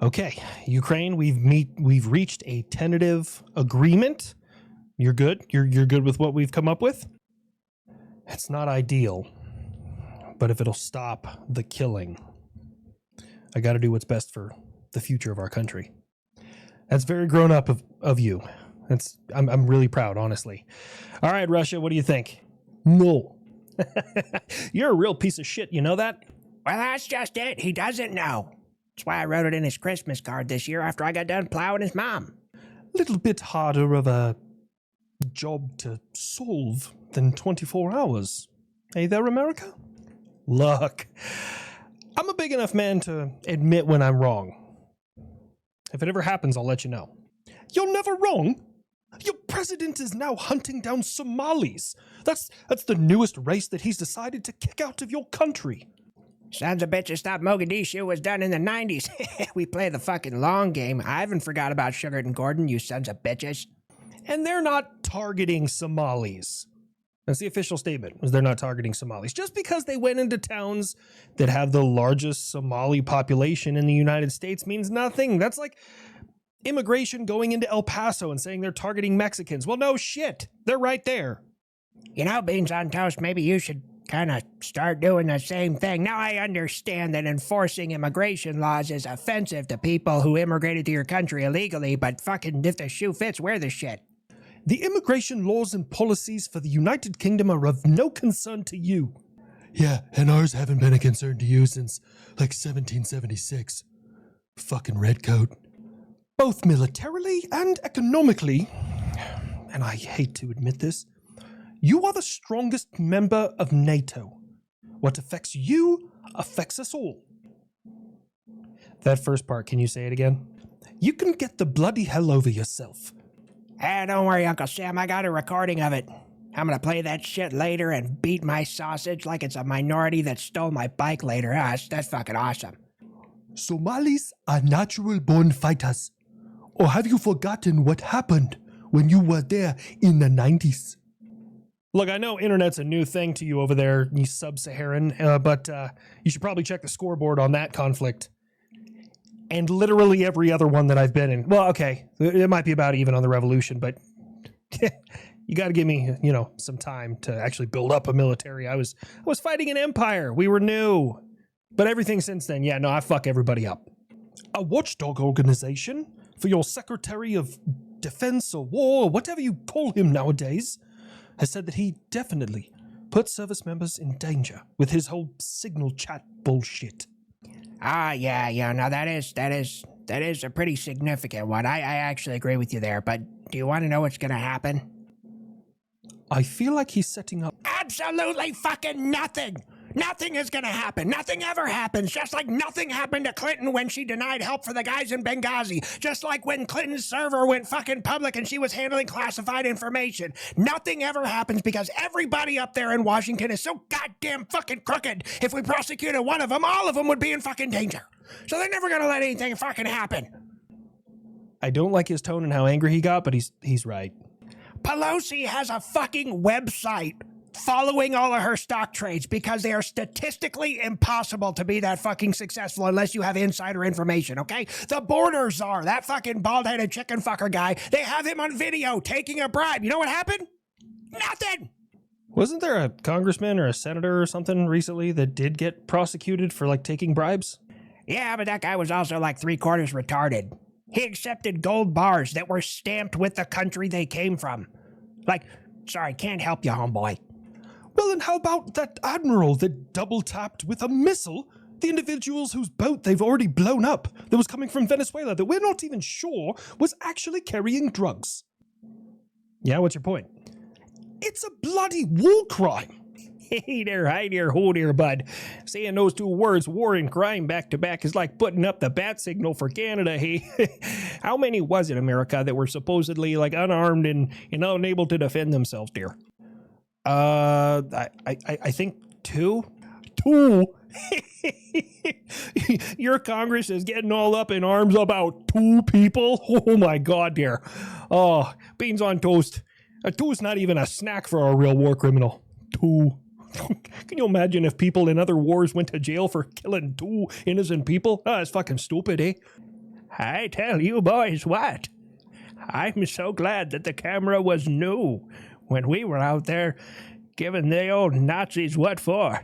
Okay, Ukraine, we've reached a tentative agreement. You're good? You're good with what we've come up with? It's not ideal, but if it'll stop the killing, I got to do what's best for the future of our country. That's very grown up of you. I'm really proud, honestly. All right, Russia, what do you think? No. You're a real piece of shit, you know that? Well, that's just it. He doesn't know. That's why I wrote it in his Christmas card this year after I got done plowing his mom. Little bit harder of a job to solve than 24 hours. Hey there, America? Look, I'm a big enough man to admit when I'm wrong. If it ever happens, I'll let you know. You're never wrong. Your president is now hunting down Somalis. That's the newest race that he's decided to kick out of your country. Sons of bitches thought Mogadishu was done in the 90s. We play the fucking long game. I haven't forgot about Sugar and Gordon, you sons of bitches. And they're not targeting Somalis. That's the official statement, was they're not targeting Somalis. Just because they went into towns that have the largest Somali population in the United States means nothing. That's like immigration going into El Paso and saying they're targeting Mexicans. Well, no shit. They're right there. You know, Beans on Toast, maybe you should kind of start doing the same thing. Now, I understand that enforcing immigration laws is offensive to people who immigrated to your country illegally, but fucking if the shoe fits, wear the shit. The immigration laws and policies for the United Kingdom are of no concern to you. Yeah, and ours haven't been a concern to you since, like, 1776. Fucking redcoat. Both militarily and economically, and I hate to admit this, you are the strongest member of NATO. What affects you affects us all. That first part, can you say it again? You can get the bloody hell over yourself. Don't worry, Uncle Sam, I got a recording of it. I'm gonna play that shit later and beat my sausage like it's a minority that stole my bike later. That's fucking awesome. Somalis are natural-born fighters. Or have you forgotten what happened when you were there in the 90s? Look, I know internet's a new thing to you over there, you sub-Saharan, but you should probably check the scoreboard on that conflict. And literally every other one that I've been in. Well, okay, it might be about even on the revolution, but you got to give me, some time to actually build up a military. I was fighting an empire. We were new. But everything since then, I fuck everybody up. A watchdog organization for your Secretary of Defense or War, or whatever you call him nowadays, has said that he definitely put service members in danger with his whole signal chat bullshit. No, that is a pretty significant one. I actually agree with you there, but do you want to know what's gonna happen? I feel like he's setting up... Absolutely fucking nothing! Nothing is gonna happen. Nothing ever happens. Just like nothing happened to Clinton when she denied help for the guys in Benghazi. Just like when Clinton's server went fucking public and she was handling classified information. Nothing ever happens because everybody up there in Washington is so goddamn fucking crooked. If we prosecuted one of them, all of them would be in fucking danger. So they're never gonna let anything fucking happen. I don't like his tone and how angry he got, but he's right. Pelosi has a fucking website following all of her stock trades because they are statistically impossible to be that fucking successful unless you have insider information, okay? The border czar, that fucking bald-headed chicken fucker guy, they have him on video taking a bribe. You know what happened? Nothing! Wasn't there a congressman or a senator or something recently that did get prosecuted for, like, taking bribes? Yeah, but that guy was also like 3/4 retarded. He accepted gold bars that were stamped with the country they came from. Like, sorry, can't help you, homeboy. Well, and how about that admiral that double-tapped with a missile the individuals whose boat they've already blown up that was coming from Venezuela that we're not even sure was actually carrying drugs? Yeah, what's your point? It's a bloody war crime. Hey there, hi there, ho there, bud. Saying those two words, war and crime, back to back is like putting up the bat signal for Canada, hey? How many was it, America, that were supposedly, like, unarmed and unable to defend themselves, dear? I think 2. 2? Your Congress is getting all up in arms about 2 people? Oh my God, dear. Oh, beans on toast. A 2 is not even a snack for a real war criminal. 2. Can you imagine if people in other wars went to jail for killing 2 innocent people? That's fucking stupid, eh? I tell you boys what, I'm so glad that the camera was new when we were out there giving the old Nazis what for.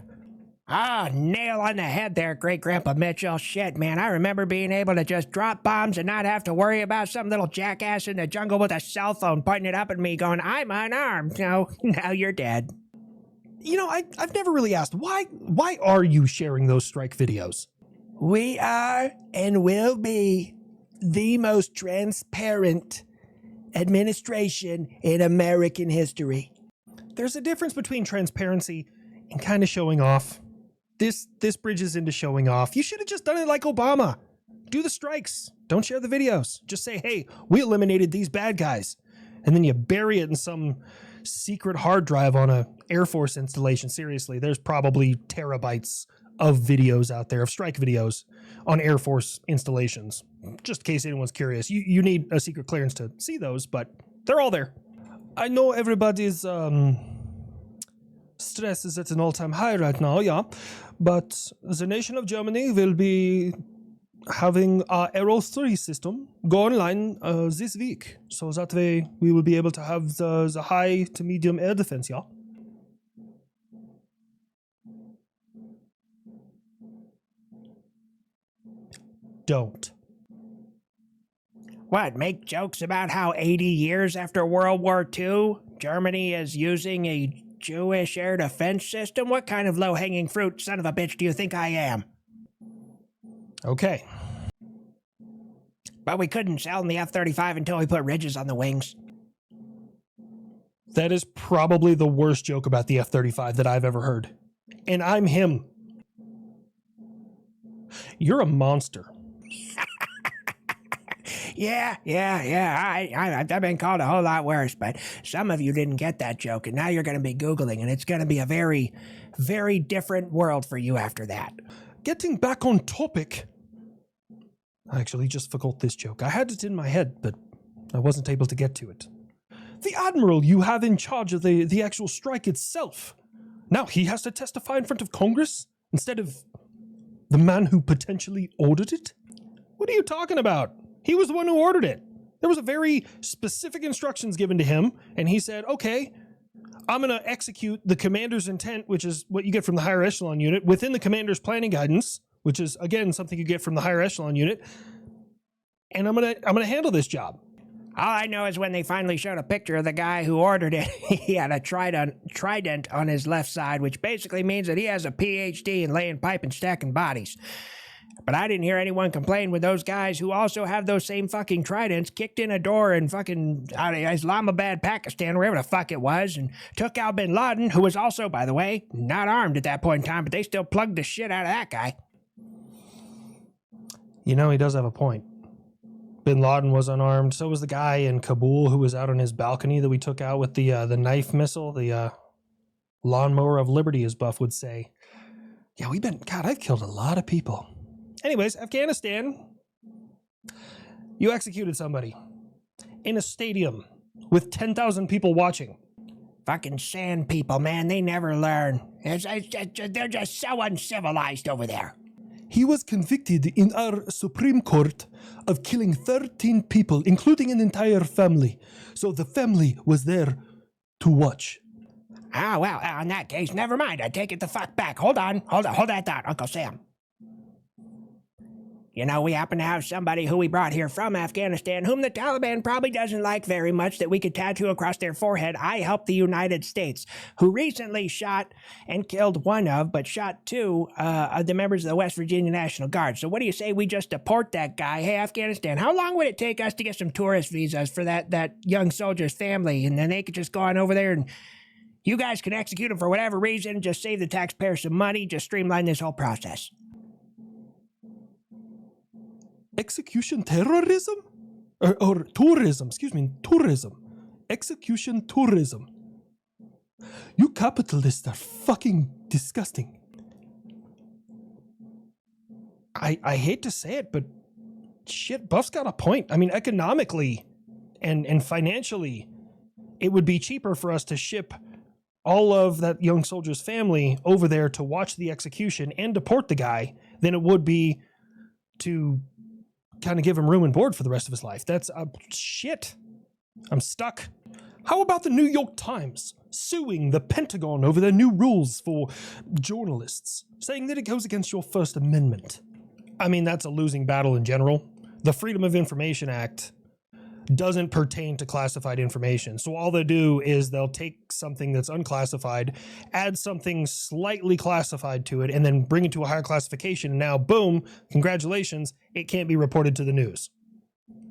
Ah, nail on the head there, Great-Grandpa Mitchell. Shit, man, I remember being able to just drop bombs and not have to worry about some little jackass in the jungle with a cell phone pointing it up at me going, I'm unarmed. No, now you're dead. You know, I've never really asked, why are you sharing those strike videos? We are and will be the most transparent administration in American history. There's a difference between transparency and kind of showing off. This bridges into showing off. You should have just done it like Obama. Do the strikes. Don't share the videos. Just say, hey, we eliminated these bad guys. And then you bury it in some secret hard drive on a Air Force installation. Seriously, there's probably terabytes of videos out there, of strike videos on Air Force installations. Just in case anyone's curious. You need a secret clearance to see those, but they're all there. I know everybody's stress is at an all-time high right now, yeah. But the nation of Germany will be having our Aero 3 system go online this week. So that way we will be able to have the high to medium air defense, yeah. Don't. What, make jokes about how 80 years after World War II, Germany is using a Jewish air defense system? What kind of low-hanging fruit son of a bitch do you think I am? Okay. But we couldn't sell in the F-35 until we put ridges on the wings. That is probably the worst joke about the F-35 that I've ever heard. And I'm him. You're a monster. Yeah. I've been called a whole lot worse, but some of you didn't get that joke, and now you're going to be Googling, and it's going to be a very, very different world for you after that. Getting back on topic. I actually just forgot this joke. I had it in my head, but I wasn't able to get to it. The admiral you have in charge of the actual strike itself. Now he has to testify in front of Congress instead of the man who potentially ordered it? What are you talking about? He was the one who ordered it. There was a very specific instructions given to him, and he said, okay, I'm going to execute the commander's intent, which is what you get from the higher echelon unit, within the commander's planning guidance, which is, again, something you get from the higher echelon unit, and I'm gonna handle this job. All I know is when they finally showed a picture of the guy who ordered it, he had a trident on his left side, which basically means that he has a PhD in laying pipe and stacking bodies. But I didn't hear anyone complain when those guys who also have those same fucking tridents kicked in a door in fucking Islamabad, Pakistan, wherever the fuck it was, and took out bin Laden, who was also, by the way, not armed at that point in time, but they still plugged the shit out of that guy. You know, he does have a point. Bin Laden was unarmed. So was the guy in Kabul who was out on his balcony that we took out with the knife missile, the lawnmower of liberty, as Buff would say. Yeah, I've killed a lot of people. Anyways, Afghanistan, you executed somebody in a stadium with 10,000 people watching. Fucking sand people, man, they never learn. They're just so uncivilized over there. He was convicted in our Supreme Court of killing 13 people, including an entire family. So the family was there to watch. Ah, well, in that case, never mind. I take it the fuck back. Hold that thought, Uncle Sam. You know, we happen to have somebody who we brought here from Afghanistan, whom the Taliban probably doesn't like very much, that we could tattoo across their forehead, I help the United States, who recently shot and killed but shot two of the members of the West Virginia National Guard. So what do you say we just deport that guy? Hey, Afghanistan, how long would it take us to get some tourist visas for that young soldier's family? And then they could just go on over there and you guys can execute him for whatever reason, just save the taxpayer some money, just streamline this whole process. Execution terrorism? Or tourism, tourism. Execution tourism. You capitalists are fucking disgusting. I hate to say it, but shit, Buff's got a point. I mean, economically and financially, it would be cheaper for us to ship all of that young soldier's family over there to watch the execution and deport the guy than it would be to kind of give him room and board for the rest of his life. That's shit. I'm stuck. How about the New York Times suing the Pentagon over their new rules for journalists, saying that it goes against your First Amendment? I mean, that's a losing battle in general. The Freedom of Information Act doesn't pertain to classified information. So all they do is they'll take something that's unclassified, add something slightly classified to it, and then bring it to a higher classification. And now, boom, congratulations, it can't be reported to the news.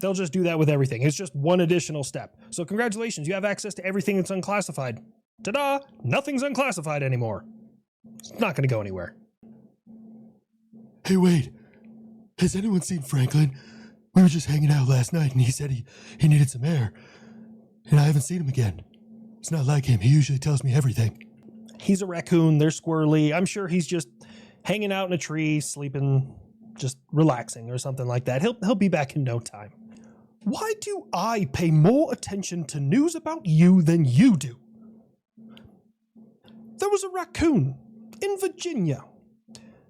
They'll just do that with everything. It's just one additional step. So congratulations, you have access to everything that's unclassified. Ta-da! Nothing's unclassified anymore. It's not going to go anywhere. Hey, wait. Has anyone seen Franklin? We were just hanging out last night and he said he needed some air. And I haven't seen him again. It's not like him. He usually tells me everything. He's a raccoon. They're squirrely. I'm sure he's just hanging out in a tree, sleeping, just relaxing or something like that. He'll be back in no time. Why do I pay more attention to news about you than you do? There was a raccoon in Virginia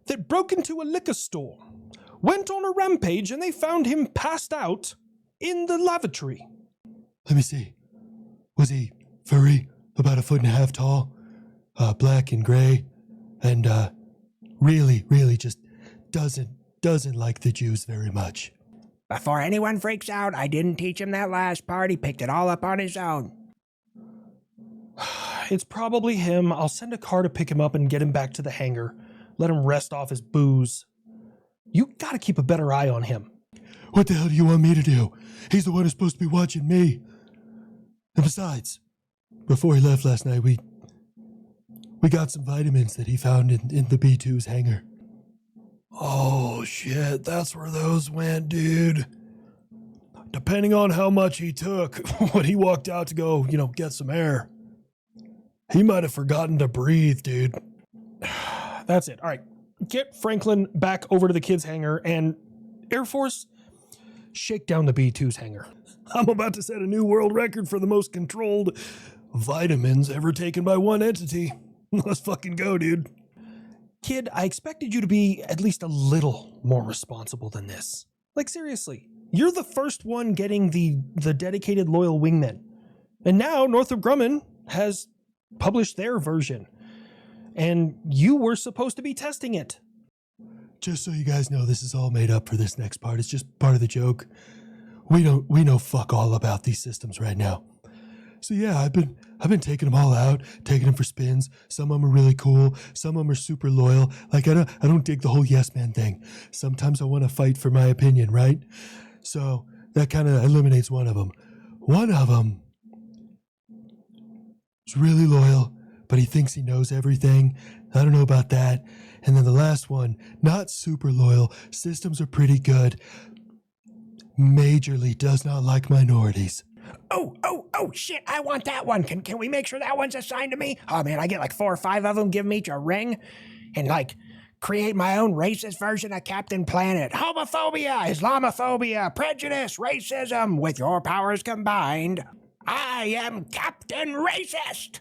that broke into a liquor store, went on a rampage, and they found him passed out in the lavatory. Let me see. Was he furry, about 1.5 feet tall, black and gray, and really just doesn't like the Jews very much? Before anyone freaks out, I didn't teach him that last part. He picked it all up on his own. It's probably him. I'll send a car to pick him up and get him back to the hangar. Let him rest off his booze. You gotta keep a better eye on him. What the hell do you want me to do? He's the one who's supposed to be watching me. And besides, before he left last night, we got some vitamins that he found in the B2's hangar. Oh, shit, that's where those went, dude. Depending on how much he took when he walked out to go, get some air, he might have forgotten to breathe, dude. That's it. All right. Get Franklin back over to the kids' hangar, and Air Force, shake down the B2's hangar. I'm about to set a new world record for the most controlled vitamins ever taken by one entity. Let's fucking go, dude. Kid, I expected you to be at least a little more responsible than this. Like, seriously, you're the first one getting the dedicated loyal wingmen. And now Northrop Grumman has published their version. And you were supposed to be testing it. Just so you guys know, this is all made up for this next part. It's just part of the joke. We know fuck all about these systems right now. So yeah, I've been taking them all out, taking them for spins. Some of them are really cool. Some of them are super loyal. Like I don't dig the whole yes man thing. Sometimes I want to fight for my opinion, right? So that kind of eliminates one of them. One of them is really loyal, but he thinks he knows everything. I don't know about that. And then the last one, not super loyal. Systems are pretty good. Majorly does not like minorities. Oh, shit, I want that one. Can we make sure that one's assigned to me? Oh, man, I get like 4 or 5 of them, give them each a ring, and create my own racist version of Captain Planet. Homophobia, Islamophobia, prejudice, racism. With your powers combined, I am Captain Racist.